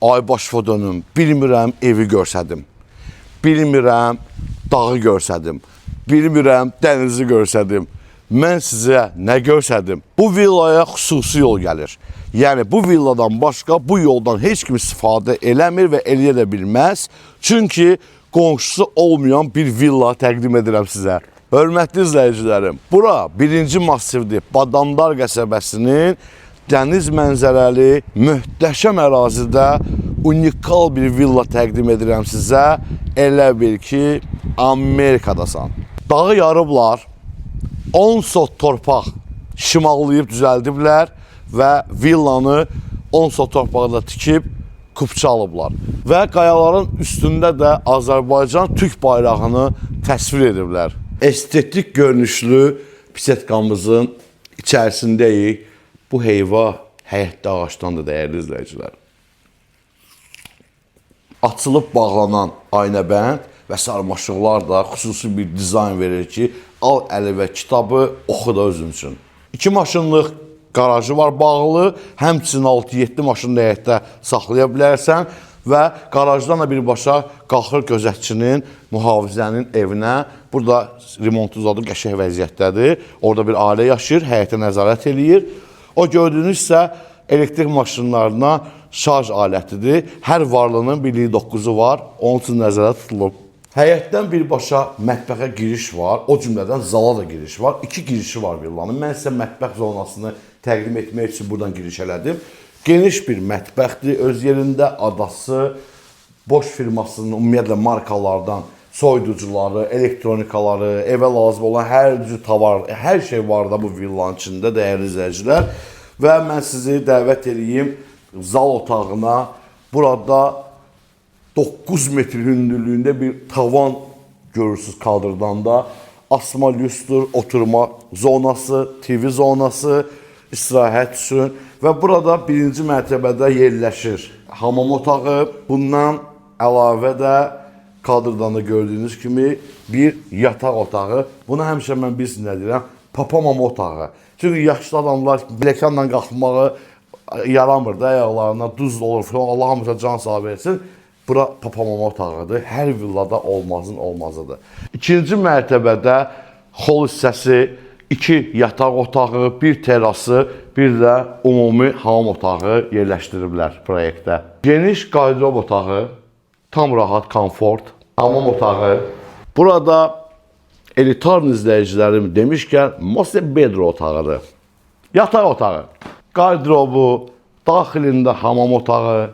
Ay başa dönüm, bilmirəm evi görsədim. Bilmirəm dağı görsədim. Bilmirəm dənizi görsədim. Mən sizə nə görsədim? Bu villaya xüsusi yol gəlir. Yəni bu villadan başqa bu yoldan heç kim istifadə eləmir və eləyə də bilməz. Çünki qonşusu olmayan bir villa təqdim edirəm sizə. Hörmətli izləyicilərim, bura birinci massivdir. Badamdar qəsəbəsinin dəniz mənzərəli, möhtəşəm ərazidə unikal bir villa təqdim edirəm sizə. Elə bil ki, Amerikadasan. Dağı yarıblar, 10 sot torpaq şimallayıb düzəldiblər və villanı 10 sot torpaqda tikib kupça alıblar. Və qayaların üstündə də Azərbaycan Türk bayrağını təsvir ediblər. Estetik görünüşlü pisetkamızın içərisindəyik. Bu heyva həyətdə ağaçdandır, dəyərli izləyicilər. Açılıb bağlanan aynəbənd və sarmaşıqlar da xüsusi bir dizayn verir ki, al əli və kitabı oxu da özün üçün. 2 maşınlıq qarajı var bağlı, həmçinin 6-7 maşını həyətdə saxlaya bilərsən və qarajdan da birbaşa qalxır gözətçinin, mühafizənin evinə. Burada remontu zadı qəşəng vəziyyətdədir. Orada bir ailə yaşayır, həyətə nəzarət eləyir. O gördüyünüz isə elektrik maşınlarına şarj alətidir. Hər varlığının birliyi 9-u var, onun üçün nəzərdə tutulub. Həyətdən birbaşa mətbəxə giriş var, o cümlədən zala da giriş var. 2 girişi var villanın. Mən sizə mətbəx zonasını təqdim etmək üçün buradan giriş elədim. Geniş bir mətbəxdir, öz yerində adası, Bosch firmasının ümumiyyətlə markalardan soyuducuları, elektronikaları, evə lazım olan hər cür tavar, hər şey var da bu villanın içində, dəyərli izləyicilər. Və mən sizi dəvət edeyim zal otağına. Burada 9 metr hündürlüyündə bir tavan görürsünüz kaldırdanda. Asma lüstr, oturma zonası, TV zonası, istirahət üçün. Və burada birinci mərtəbədə yerləşir hamam otağı. Bundan əlavə də kadrdan gördüyünüz kimi bir yataq otağı. Buna həmişə mən bilsin nə deyirəm, papamama otağı. Çünki yaşlı adamlar biləkanla qalxmağı yaramır da, ayaqlarına duz olur falan. Allah hamıca can sağ versin. Bura papamama otağıdır. Hər villada olmazın olmazıdır. İkinci mərtəbədə xol hissəsi, 2 yataq otağı, 1 terası, bir də ümumi hamam otağı yerləşdiriblər proyektdə. Geniş qardirob otağı, tam rahat, komfort, hamam otağı. Burada elitar izləyicilərim demişkən, Mose Bedro otağıdır. Yataq otağı, qardirobu, daxilində hamam otağı,